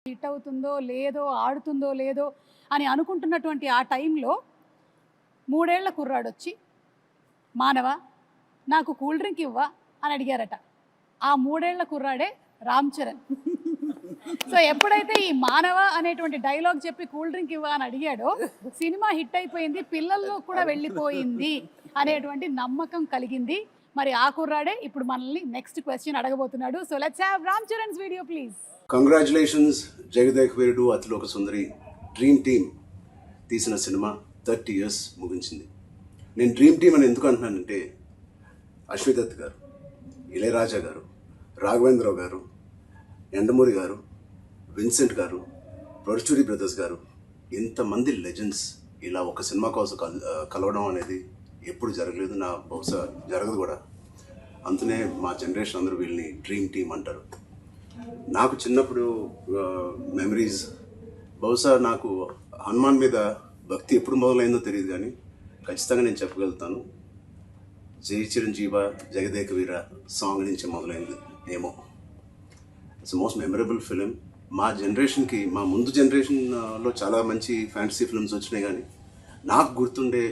Hit అవుతుందో లేదో, ఆడుతుందో లేదో అని అనుకుంటున్నటువంటి ఆ టైంలో 3 ఏళ్ల కుర్రాడొచ్చి, మానవ నాకు కూల్ డ్రింక్ ఇవ్వా అని అడిగారట. ఆ 3 ఏళ్ల కుర్రాడే రామ్ చరణ్. సో ఎప్పుడైతే ఈ మానవ అనేటువంటి డైలాగ్ చెప్పి కూల్ డ్రింక్ ఇవ్వా అని అడిగాడో, సినిమా హిట్ అయిపోయింది, పిల్లల్లో కూడా వెళ్ళిపోయింది అనేటువంటి నమ్మకం కలిగింది. మరి ఆ కుర్రాడే ఇప్పుడు మనల్ని నెక్స్ట్ క్వశ్చన్ అడగబోతున్నాడు. So let's have Ram Charan's video please. Congratulations Jagadeka Veerudu Athiloka Sundari dream team తీసిన సినిమా 30 years ముగించింది. నేను డ్రీమ్ టీమ్ అని ఎందుకు అంటున్నానంటే, అశ్విదత్ గారు, ఇళయరాజా గారు, రాఘవేంద్రరావు గారు, ఎండమూరి గారు, విన్సెంట్ గారు, పరుచూరి బ్రదర్స్ గారు, ఇంతమంది లెజెండ్స్ ఇలా ఒక సినిమా కోసం కలవడం అనేది ఎప్పుడు జరగలేదు, నా బహుశా జరగదు కూడా. అందునే మా జనరేషన్ అందరూ వీళ్ళని డ్రీమ్ టీమ్ అంటారు. నాకు చిన్నప్పుడు మెమరీస్, బహుశా నాకు హనుమాన్ మీద భక్తి ఎప్పుడు మొదలైందో తెలియదు, కానీ ఖచ్చితంగా నేను చెప్పగలుగుతాను, జై చిరంజీవ జగదేక వీర సాంగ్ నుంచి మొదలైంది ఏమో. It's most memorable film. మా జనరేషన్కి, మా ముందు జనరేషన్లో చాలా మంచి ఫ్యాంటసీ ఫిల్మ్స్ వచ్చినాయి, కానీ నాకు గుర్తుండే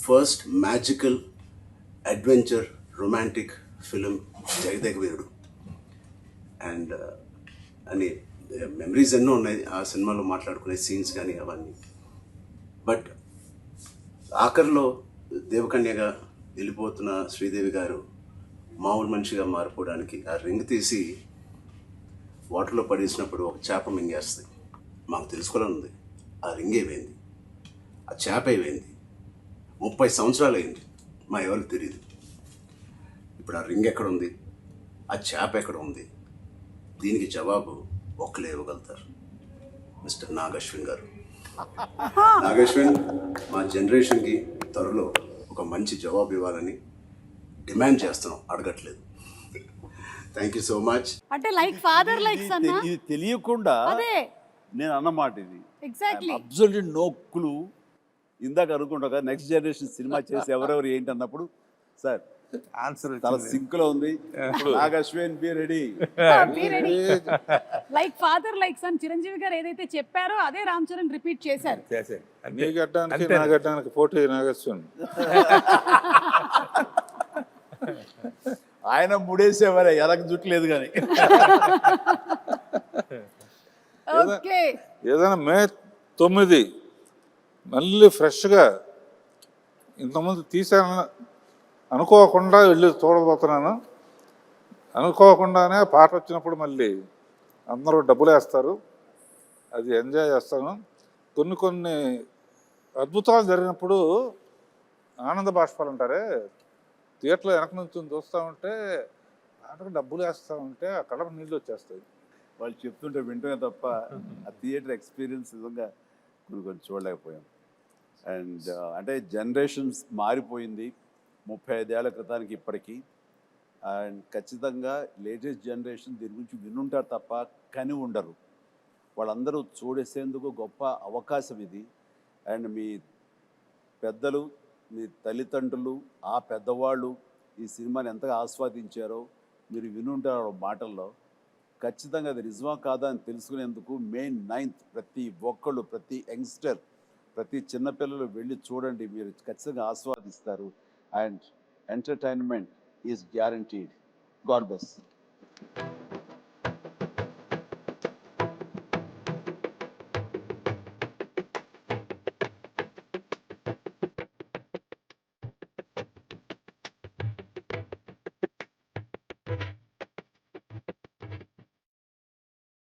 first magical adventure romantic film Jagadeka Veerudu. And అని మెమరీస్ ఎన్నో ఉన్నాయి ఆ సినిమాలో, మాట్లాడుకునే సీన్స్ కానీ అవన్నీ. బట్ ఆఖరిలో దేవకన్యగా వెళ్ళిపోతున్న శ్రీదేవి గారు మామూలు మనిషిగా మారిపోవడానికి ఆ రింగ్ తీసి వాటర్లో పడేసినప్పుడు ఒక చేప మింగేస్తుంది. మాకు తెలుసుకోవాలని ఉంది, ఆ రింగ్ ఏమైంది, ఆ చేప ఏమైంది. 30 సంవత్సరాలు అయింది, మా ఎవరికి తెలియదు. ఇప్పుడు ఆ రింగ్ ఎక్కడ ఉంది, ఆ చేప ఎక్కడ ఉంది, దీనికి జవాబు ఒక్కలే ఇవ్వగలుగుతారు, మిస్టర్ నాగశ్విన్ గారు. నాగశ్విన్ మా జనరేషన్కి త్వరలో ఒక మంచి జవాబు ఇవ్వాలని డిమాండ్ చేస్తున్నాం, అడగట్లేదు. Thank you so much. అంటే లైక్ ఫాదర్ లైక్ సన్, ఇది తెలియకుండా అదే నేను అన్నమాట. ఇది ఎగ్జాక్ట్లీ అబ్సల్యూట్ నో క్లూ. ఇందాక అనుకుంటా నెక్స్ట్ జనరేషన్ సినిమా చేసి ఎవరెవరు ఏంటి అన్నప్పుడు, సార్ ఆన్సర్ చాలా సింక్ లో ఉంది, Nag Ashwin be ready. Like father like son Chiranjeevi గారు ఏదైతే చెప్పారో అదే రామ్ చరణ్ రిపీట్ చేశారు. నీ గడ్డానికి నా గడ్డానికి పోటీ నాగశ్విన్. ఆయన ముడేసేవారే, ఎలకు జుట్లేదు కానీ. ఓకే, ఏదైనా మే 9 మళ్ళీ ఫ్రెష్గా ఇంతకుముందు తీసాను అనుకోకుండా వెళ్ళి చూడబోతున్నాను. అనుకోకుండానే పాట వచ్చినప్పుడు మళ్ళీ అందరూ డబ్బులు వేస్తారు, అది ఎంజాయ్ చేస్తాను. కొన్ని అద్భుతాలు జరిగినప్పుడు ఆనంద బాష్పాలు అంటారే, థియేటర్లో వెనక నుంచి చూస్తూ ఉంటే పాటకు డబ్బులు వేస్తూ ఉంటే ఆ కడప నీళ్ళు వచ్చేస్తాయి. వాళ్ళు చెప్తుంటే వింటమే తప్ప ఆ థియేటర్ ఎక్స్పీరియన్స్ నిజంగా కొన్ని చూడలేకపోయాం. అండ్ అంటే జనరేషన్స్ మారిపోయింది 35 ఏళ్ల క్రితానికి ఇప్పటికీ. అండ్ ఖచ్చితంగా లేటెస్ట్ జనరేషన్ దీని గురించి వినుంటారు తప్ప కని ఉండరు. వాళ్ళందరూ చూడేసేందుకు గొప్ప అవకాశం ఇది. అండ్ మీ పెద్దలు, మీ తల్లిదండ్రులు, ఆ పెద్దవాళ్ళు ఈ సినిమాని ఎంతగా ఆస్వాదించారో మీరు వినుంటారు మాటల్లో. ఖచ్చితంగా అది నిజమా కాదా అని తెలుసుకునేందుకు May 9th ప్రతి ఒక్కళ్ళు, ప్రతి యంగ్స్టర్, ప్రతి చిన్నపిల్లలు వెళ్ళి చూడండి, మీరు ఖచ్చితంగా ఆస్వాదిస్తారు. And entertainment is guaranteed. God bless.